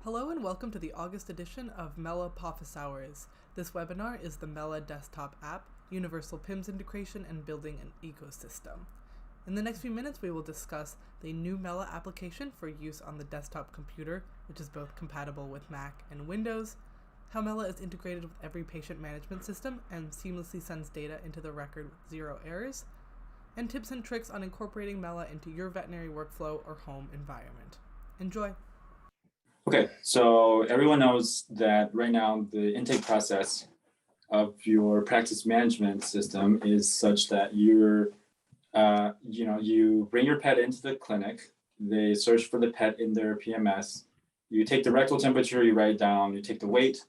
Hello and welcome to the August edition of Mella Pawffice Hours. This webinar is the Mella desktop app, universal PIMS integration, and building an ecosystem. In the next few minutes, we will discuss the new Mella application for use on the desktop computer, which is both compatible with Mac and Windows, how Mella is integrated with every patient management system and seamlessly sends data into the record with zero errors, and tips and tricks on incorporating Mella into your veterinary workflow or home environment. Enjoy! Okay, so everyone knows that right now the intake process of your practice management system is such that you bring your pet into the clinic, they search for the pet in their PMS, you take the rectal temperature, you write it down, you take the weight,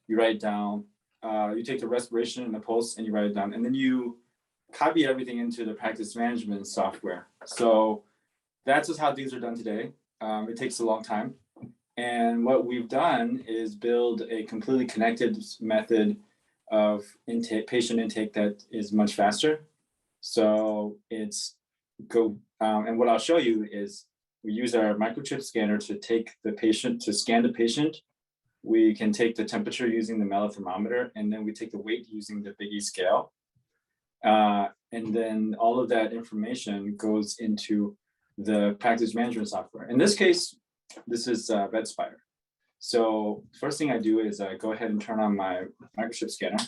you write it down, you take the respiration and the pulse and you write it down, and then you copy everything into the practice management software. So that's just how things are done today. It takes a long time. And what we've done is build a completely connected method of patient intake that is much faster. So and what I'll show you is we use our microchip scanner to scan the patient. We can take the temperature using the Mella thermometer, and then we take the weight using the Big E scale. And then all of that information goes into the practice management software. In this case, this is VetSpider. So first thing I do is I go ahead and turn on my microchip scanner.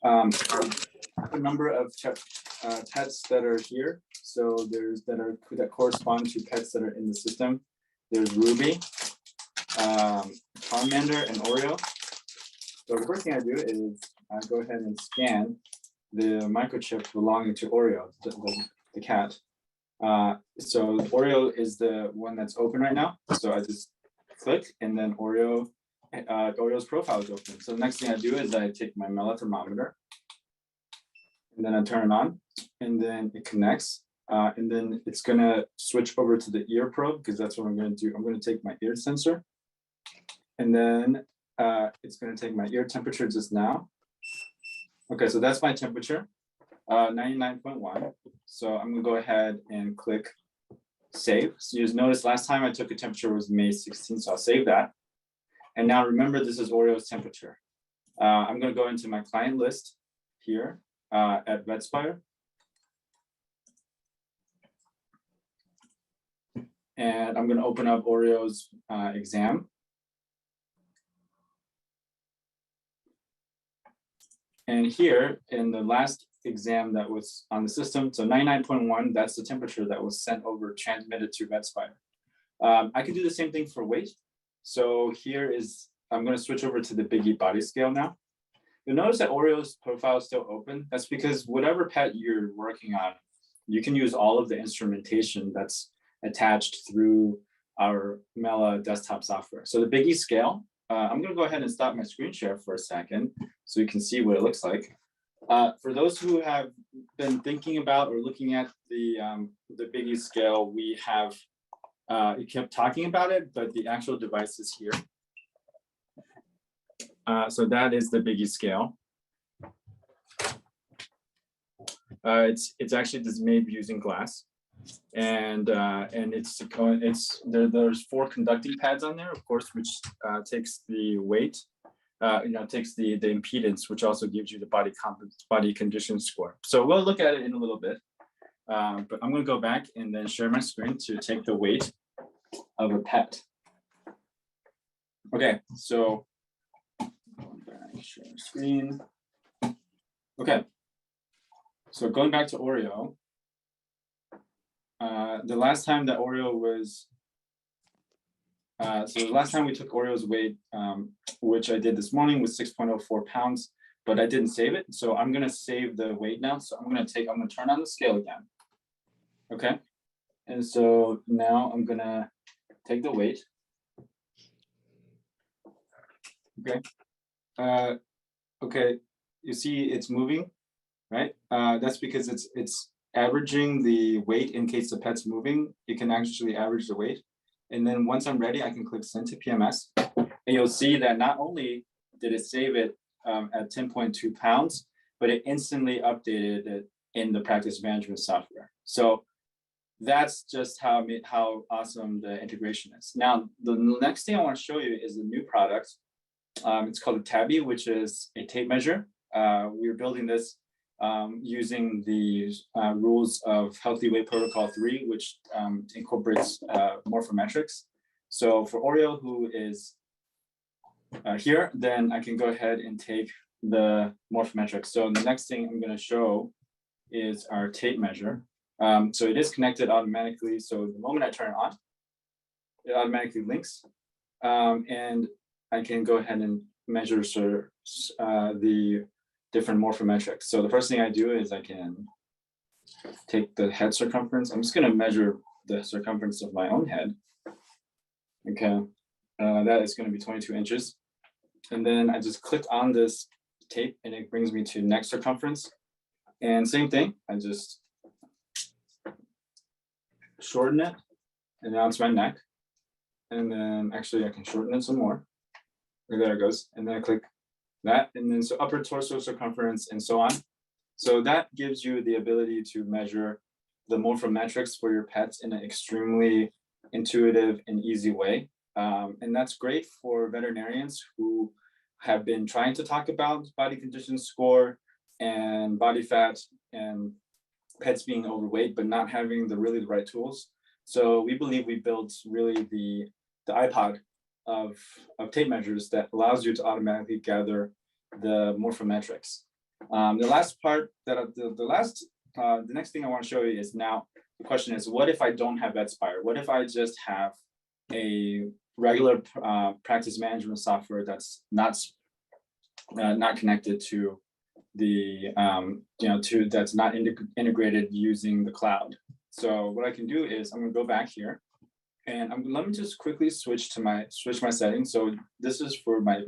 A number of pets that are here. So that correspond to pets that are in the system. There's Ruby, Charmander, and Oreo. So the first thing I do is I go ahead and scan the microchip belonging to Oreo, the cat. So Oreo is the one that's open right now. So I just click, and then Oreo's profile is open. So the next thing I do is I take my Mella thermometer, and then I turn it on, and then it connects. And then it's gonna switch over to the ear probe, because that's what I'm gonna do. I'm gonna take my ear sensor, and then it's gonna take my ear temperature just now. Okay, so that's my temperature. 99.1. So I'm gonna go ahead and click save. So you just notice last time I took a temperature was May 16th, so I'll save that. And now remember, this is Oreo's temperature. I'm gonna go into my client list here at VetSpider. And I'm gonna open up Oreo's exam. And here in the last exam that was on the system, so 99.1, that's the temperature that was transmitted to VetSpider. I could do the same thing for weight. So I'm going to switch over to the Big E body scale now. You'll notice that Oreo's profile is still open. That's because whatever pet you're working on, you can use all of the instrumentation that's attached through our Mella desktop software. So the Big E scale, I'm going to go ahead and stop my screen share for a second so you can see what it looks like. For those who have been thinking about or looking at the Big E scale, we kept talking about it, but the actual device is here. So that is the Big E scale. It's actually just made using glass, and there's 4 conducting pads on there, of course, which takes the weight. Takes the impedance, which also gives you the body condition score. So we'll look at it in a little bit, but I'm going to go back and then share my screen to take the weight of a pet. Okay, so share screen. Okay, so going back to Oreo, the last time that Oreo was so the last time we took Oreo's weight, which I did this morning, was 6.04 pounds, but I didn't save it. So I'm going to save the weight now. So I'm going to turn on the scale again. Okay. And so now I'm going to take the weight. Okay. Okay. You see it's moving, right? That's because it's averaging the weight in case the pet's moving. It can actually average the weight. And then once I'm ready, I can click send to PMS. And you'll see that not only did it save it at 10.2 pounds, but it instantly updated it in the practice management software. So that's just how awesome the integration is. Now, the next thing I want to show you is a new product. It's called a Tabby, which is a tape measure. We're building this using the rules of Healthy Weight Protocol 3, which incorporates morphometrics. So for Oreo, who is here, then I can go ahead and take the morphometrics. So the next thing I'm going to show is our tape measure. So it is connected automatically. So the moment I turn it on, it automatically links. And I can go ahead and measure the different morphometrics. So the first thing I do is I can take the head circumference. I'm just going to measure the circumference of my own head. Okay, that is going to be 22 inches. And then I just click on this tape and it brings me to neck circumference. And same thing, I just shorten it, and now it's my neck. And then actually I can shorten it some more. There it goes. And then I click that, and then so upper torso circumference and so on. So that gives you the ability to measure the morphometrics for your pets in an extremely intuitive and easy way. And that's great for veterinarians who have been trying to talk about body condition score and body fat and pets being overweight, but not having the right tools. So we believe we built really the iPod of tape measures that allows you to automatically gather the morphometrics. The last part the next thing I want to show you is now the question is, what if I don't have Vetspire? What if I just have a regular practice management software that's not connected to the that's not integrated using the cloud? So what I can do is I'm going to go back here, and let me just quickly switch my settings. So this is for my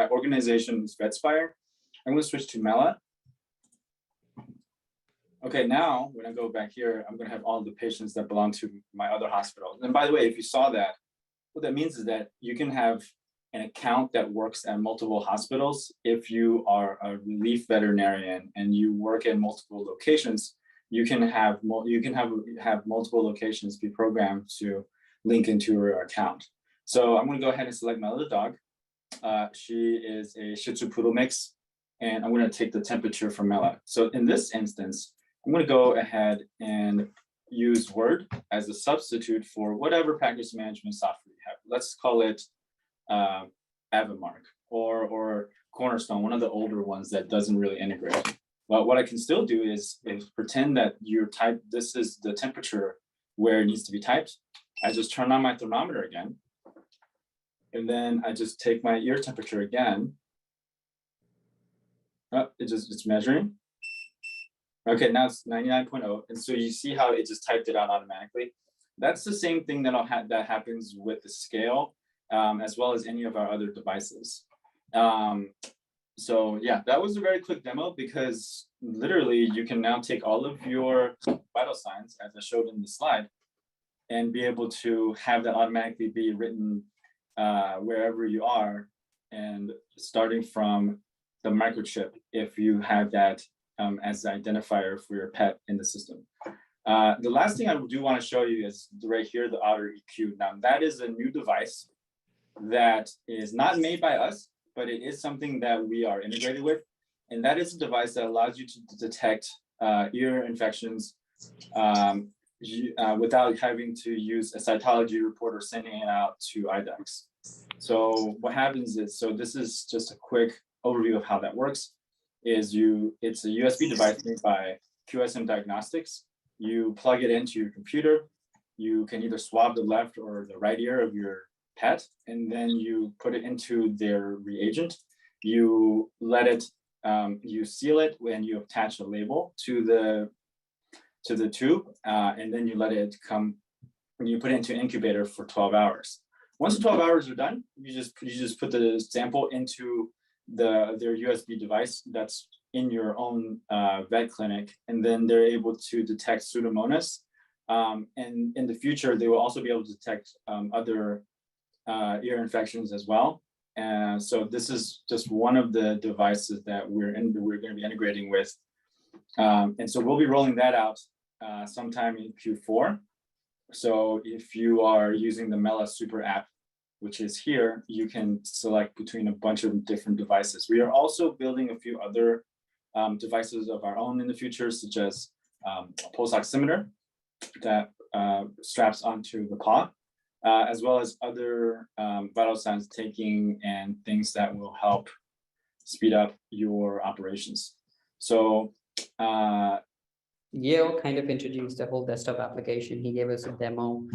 organization is Vetspire. I'm going to switch to Mella. Okay, now when I go back here, I'm going to have all the patients that belong to my other hospital. And by the way, if you saw that, what that means is that you can have an account that works at multiple hospitals. If you are a relief veterinarian and you work in multiple locations, you can have multiple locations be programmed to link into your account. So I'm going to go ahead and select my other dog. She is a Shih Tzu Poodle mix, and I'm going to take the temperature from Mella. So in this instance, I'm going to go ahead and use Word as a substitute for whatever practice management software you have. Let's call it Avamark or Cornerstone, one of the older ones that doesn't really integrate. Well, what I can still do is pretend that this is the temperature where it needs to be typed. I just turn on my thermometer again, and then I just take my ear temperature again. Oh, it's measuring. Okay, now it's 99.0, and so you see how it just typed it out automatically. That's the same thing that happens with the scale, as well as any of our other devices. So yeah, that was a very quick demo, because literally you can now take all of your vital signs, as I showed in the slide, and be able to have that automatically be written wherever you are, and starting from the microchip, if you have that as the identifier for your pet in the system. The last thing I do want to show you is right here, the Otter EQ. Now that is a new device that is not made by us, but it is something that we are integrated with. And that is a device that allows you to detect ear infections without having to use a cytology report or sending it out to IDEXX. So what happens is, so this is just a quick overview of how that works. It's a USB device made by QSM Diagnostics. You plug it into your computer. You can either swab the left or the right ear of your pet, and then you put it into their reagent. You let it, you seal it when you attach a label to the tube, and then you let it come, and you put it into an incubator for 12 hours. Once the 12 hours are done, you just put the sample into their USB device that's in your own vet clinic, and then they're able to detect Pseudomonas. And in the future, they will also be able to detect other ear infections as well. And so this is just one of the devices that we're going to be integrating with. And so we'll be rolling that out sometime in Q4. So if you are using the Mella Super app, which is here, you can select between a bunch of different devices. We are also building a few other devices of our own in the future, such as a pulse oximeter that straps onto the paw, as well as other vital signs taking and things that will help speed up your operations. So Yale kind of introduced the whole desktop application. He gave us a demo.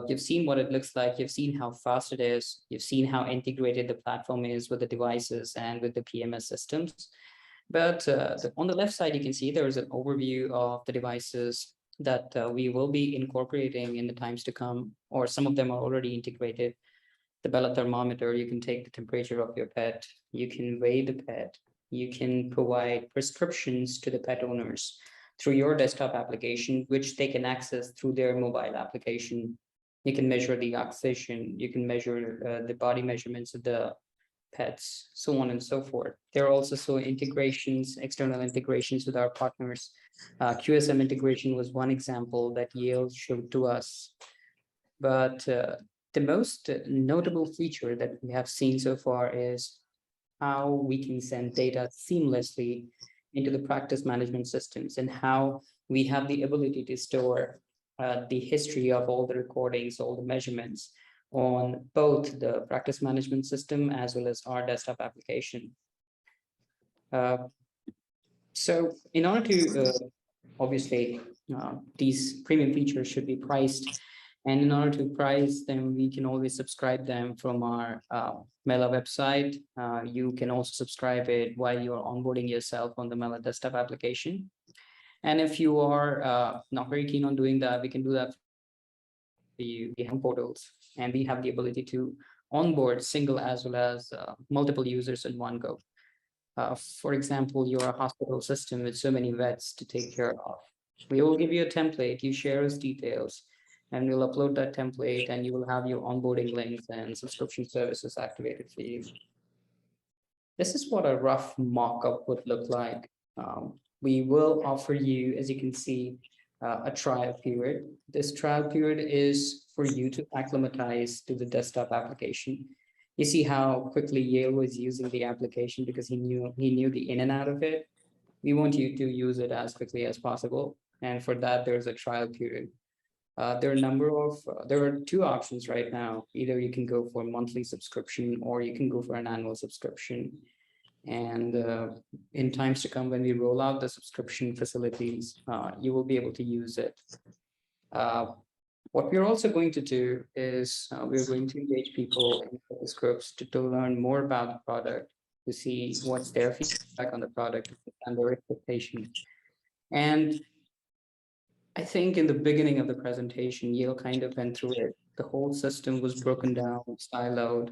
You've seen what it looks like. You've seen how fast it is. You've seen how integrated the platform is with the devices and with the PMS systems. But on the left side, you can see there is an overview of the devices that we will be incorporating in the times to come, or some of them are already integrated. The Bella thermometer, you can take the temperature of your pet. You can weigh the pet. You can provide prescriptions to the pet owners through your desktop application, which they can access through their mobile application. You can measure the oxygen, you can measure the body measurements of the pets, so on and so forth. There are also integrations, external integrations with our partners. QSM integration was one example that Yale showed to us. But the most notable feature that we have seen so far is how we can send data seamlessly into the practice management systems, and how we have the ability to store the history of all the recordings, all the measurements on both the practice management system as well as our desktop application. So in order to, obviously, these premium features should be priced. And in order to price them, we can always subscribe them from our Mella website. You can also subscribe it while you're onboarding yourself on the Mella desktop application. And if you are not very keen on doing that, we can do that for you. We have portals, and we have the ability to onboard single as well as multiple users in one go. For example, you're a hospital system with so many vets to take care of. We will give you a template, you share us details, and we'll upload that template, and you will have your onboarding links and subscription services activated for you. This is what a rough mock-up would look like. We will offer you, as you can see, a trial period. This trial period is for you to acclimatize to the desktop application. You see how quickly Yale was using the application because he knew the in and out of it. We want you to use it as quickly as possible, and for that, there's a trial period. There are two options right now. Either you can go for a monthly subscription, or you can go for an annual subscription. And in times to come, when we roll out the subscription facilities, you will be able to use it. What we're also going to do is we're going to engage people in focus groups to learn more about the product, to see what's their feedback on the product and their expectations. And I think in the beginning of the presentation, Yale kind of went through it. The whole system was broken down, siloed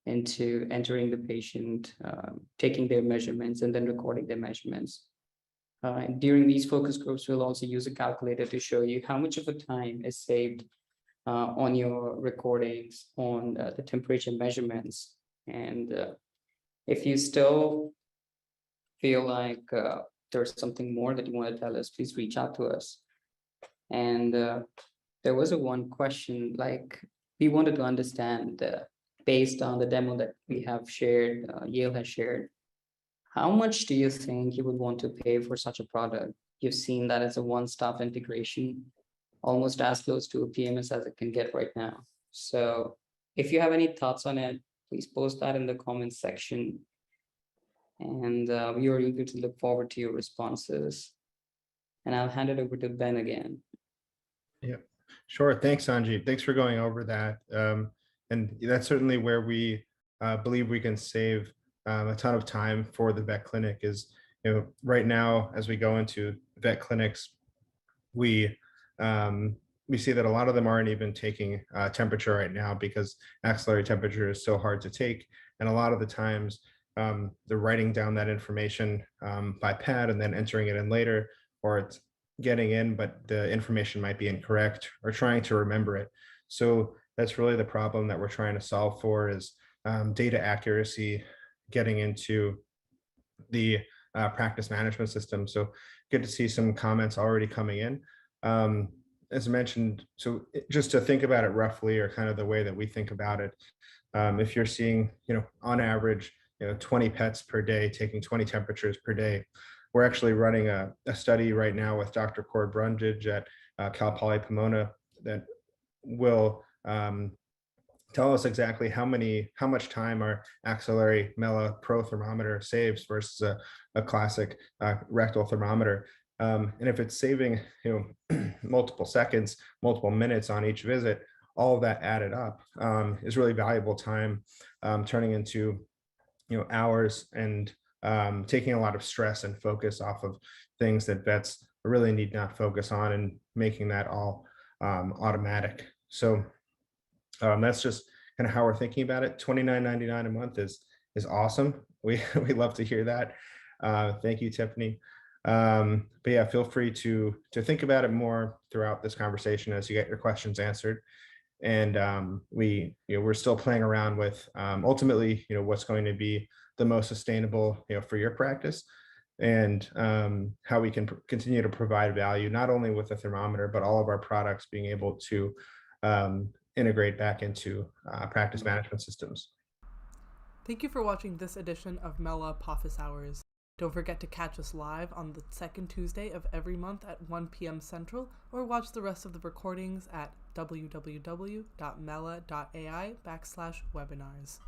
into entering the patient, taking their measurements, and then recording their measurements. During these focus groups, we'll also use a calculator to show you how much of a time is saved on your recordings, on the temperature measurements. And if you still feel like there's something more that you want to tell us, please reach out to us. And there was one question, like, we wanted to understand, based on the demo that we have shared, Yale has shared, how much do you think you would want to pay for such a product? You've seen that it's a one-stop integration, almost as close to a PMS as it can get right now. So if you have any thoughts on it, please post that in the comments section. And we are eager to look forward to your responses. And I'll hand it over to Ben again. Yeah, sure. Thanks, Sanjeet. Thanks for going over that. And that's certainly where we believe we can save a ton of time for the vet clinic. Is, right now, as we go into vet clinics, we see that a lot of them aren't even taking temperature right now because axillary temperature is so hard to take. And a lot of the times they're writing down that information by pad and then entering it in later, or it's getting in, but the information might be incorrect, or trying to remember it. So that's really the problem that we're trying to solve for, is data accuracy, getting into the practice management system. So good to see some comments already coming in. as mentioned, so just to think about it roughly, or kind of the way that we think about it, if you're seeing, on average, 20 pets per day, taking 20 temperatures per day, we're actually running a study right now with Dr. Cord Brundage at Cal Poly Pomona that will tell us exactly how much time our axillary Mella Pro thermometer saves versus a classic rectal thermometer. And if it's saving, multiple seconds, multiple minutes on each visit, all of that added up is really valuable time, turning into, hours, and taking a lot of stress and focus off of things that vets really need not focus on, and making that all automatic. So that's just kind of how we're thinking about it. $29.99 a month is awesome. We love to hear that. Thank you, Tiffany. But yeah, feel free to think about it more throughout this conversation as you get your questions answered. And we're still playing around with ultimately, what's going to be the most sustainable, for your practice, and how we can continue to provide value, not only with the thermometer, but all of our products being able to integrate back into practice management systems. Thank you for watching this edition of Mella Pawffice Hours. Don't forget to catch us live on the second Tuesday of every month at 1 p.m. Central, or watch the rest of the recordings at www.mella.ai/webinars.